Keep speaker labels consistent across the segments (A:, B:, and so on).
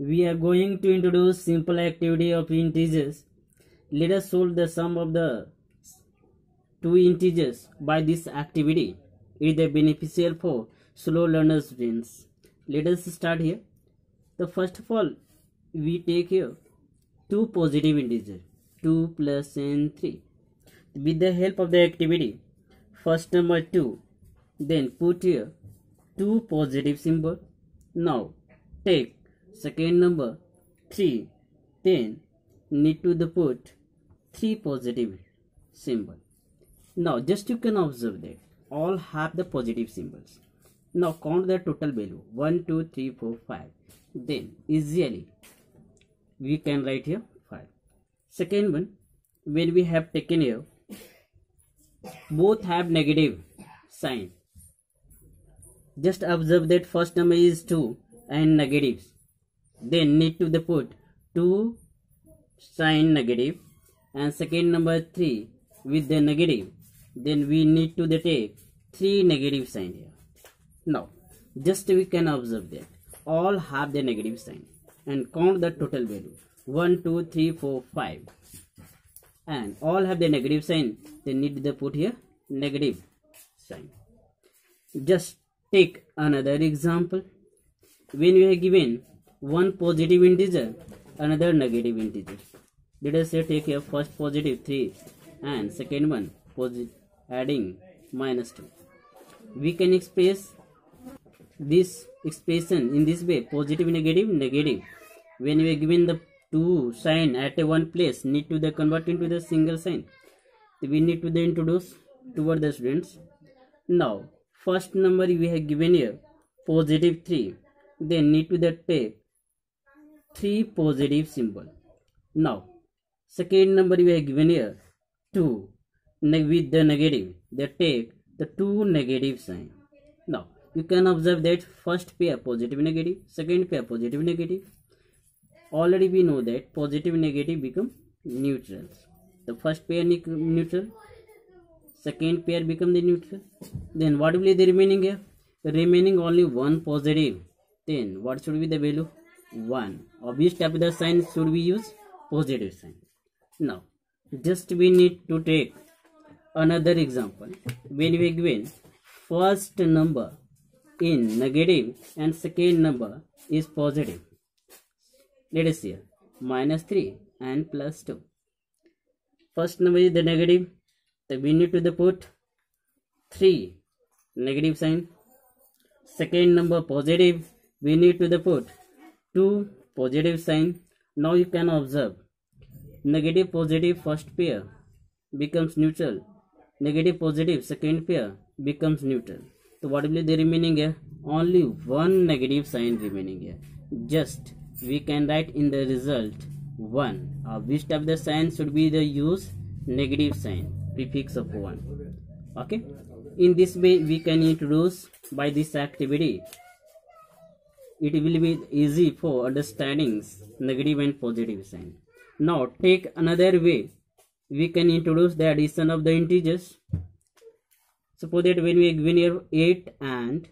A: We are going to introduce simple activity of integers. Let us solve the sum of the two integers by this activity. It is beneficial for slow learners students. Let us start here. The first of all, we take here two positive integers, 2 plus and 3. With the help of the activity, first number 2, then put here 2 positive symbol. Now take second number 3, then need to put 3 positive symbol. Now just you can observe that all have the positive symbols. Now count the total value 1, 2, 3, 4, 5. Then easily we can write here 5. Second one, when we have taken here, both have negative sign. Just observe that first number is 2 and negatives. Then need to put 2 sign negative and second number 3 with the negative. Then we need to take 3 negative sign here. Now just we can observe that all have the negative sign and count the total value 1, 2, 3, 4, 5 and all have the negative sign. They need to put here negative sign. Just take another example. When we are given one positive integer, another negative integer. Let us say take here first positive 3 and second one adding minus 2. We can express this expression in this way: positive, negative, negative. When we are given the two sign at a one place, need to convert into the single sign. We need to introduce toward the students. Now first number we have given here positive 3, then need to take 3 positive symbol. Now second number we have given here 2 with the negative, they take the 2 negative sign. Now you can observe that first pair positive negative, second pair positive negative. Already we know that positive negative become neutrals. The first pair neutral, second pair become the neutral. Then what will be the remaining here? The remaining only one positive. Then what should be the value? 1. Of which type of the sign should we use? Positive sign. Now just we need to take another example. When we are given first number in negative and second number is positive. Let us see minus 3 and plus 2. First number is the negative, so we need to put 3 negative sign. Second number positive, we need to put 2 positive sign. Now you can observe negative positive first pair becomes neutral, negative positive second pair becomes neutral. So what will be the remaining here? Only one negative sign remaining here. Just we can write in the result 1. Which type of the sign should be the use? Negative sign, prefix of 1. Okay. In this way we can introduce by this activity. It will be easy for understanding negative and positive sign. Now take another way. We can introduce the addition of the integers. Suppose that when we are given here 8 and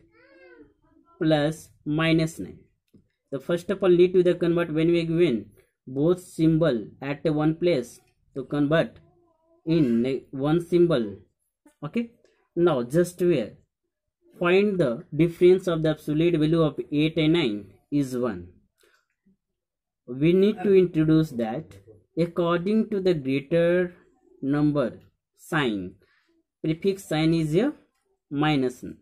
A: plus minus 9. The first of all need to convert when we are given both symbol at one place to convert in one symbol. Okay. Now just where find the difference of the absolute value of 8 and 9 is 1. We need to introduce that according to the greater number sign, prefix sign is here minus 1.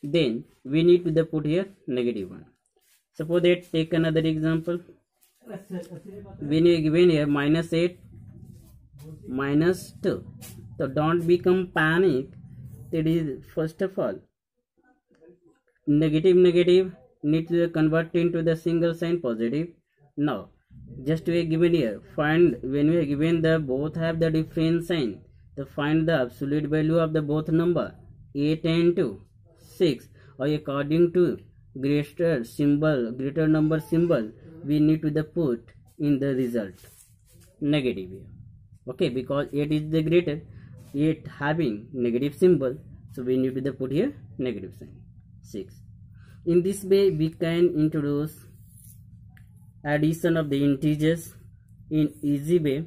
A: Then we need to put here negative 1. Suppose that take another example. When you given here minus 8 minus 2. So don't become panic. That is first of all negative negative need to convert into the single sign positive. Now just we are given here find when we are given the both have the different sign, to find the absolute value of the both number 8 and 2 6, or according to greater number symbol we need to put in the result negative here. Okay, because 8 is the greater, 8 having negative symbol, so we need to put here negative sign 6. In this way we can introduce addition of the integers in easy way.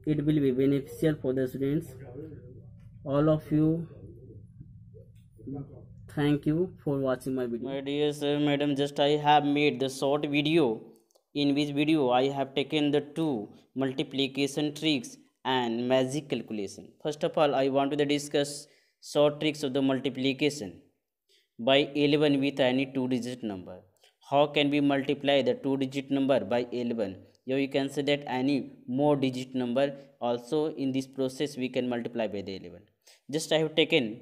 A: It will be beneficial for the students. All of you, thank you for watching my video. My dear sir, madam, just I have made the short video, in which video I have taken the two multiplication tricks and magic calculation. First of all, I want to discuss short tricks of the multiplication by 11 with any two digit number. How can we multiply the two digit number by 11? Here you can say that any more digit number also in this process we can multiply by the 11. Just I have taken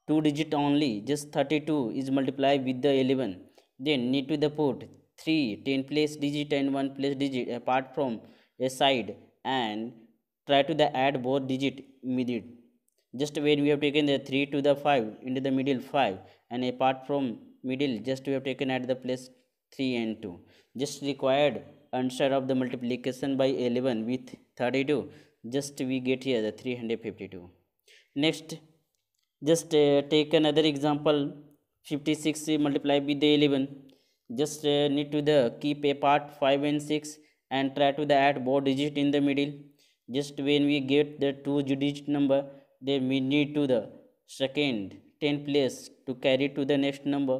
A: two digit only, just 32 is multiplied with the 11. Then need to the put 3 10 place digit and 1 place digit apart from a side and try to the add both digit immediate. Just when we have taken the 3 to the 5 into the middle 5 and apart from middle just we have taken at the place 3 and 2. Just required answer of the multiplication by 11 with 32, just we get here the 352. Next, just take another example, 56 multiply with the 11. Just need to the keep apart 5 and 6 and try to the add both digit in the middle. Just when we get the two digit number, then we need to the second 10 place to carry to the next number.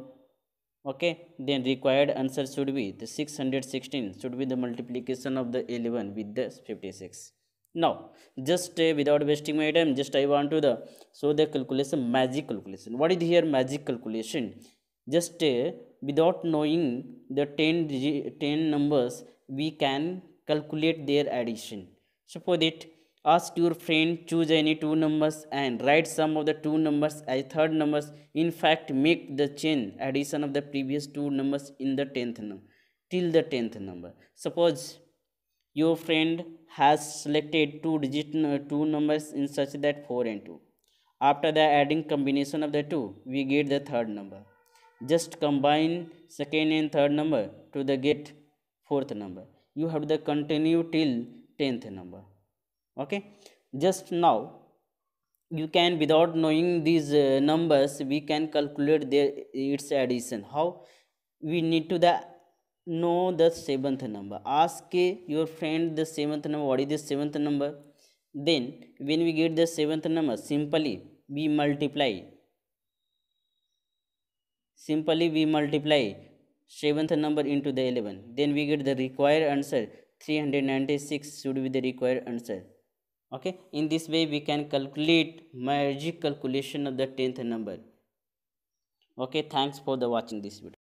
A: Okay, then required answer should be the 616 should be the multiplication of the 11 with the 56. Now, just without wasting my time, just I want to the show the calculation, magic calculation. What is here magic calculation? Just without knowing the 10 numbers, we can calculate their addition. Suppose that ask your friend choose any two numbers and write sum of the two numbers as third numbers. In fact, make the chain addition of the previous two numbers in the 10th number till the 10th number. Suppose your friend has selected two numbers in such that 4 and 2. After the adding combination of the two, we get the third number. Just combine second and third number to the get fourth number. You have to continue till 10th number. Okay, just now you can, without knowing these numbers, we can calculate its addition. How? We need to the know the seventh number. Ask your friend the seventh number, what is the seventh number. Then when we get the seventh number, simply we multiply seventh number into the 11. Then we get the required answer 396 should be the required answer. Okay, in this way we can calculate magic calculation of the 10th number. Okay, thanks for the watching this video.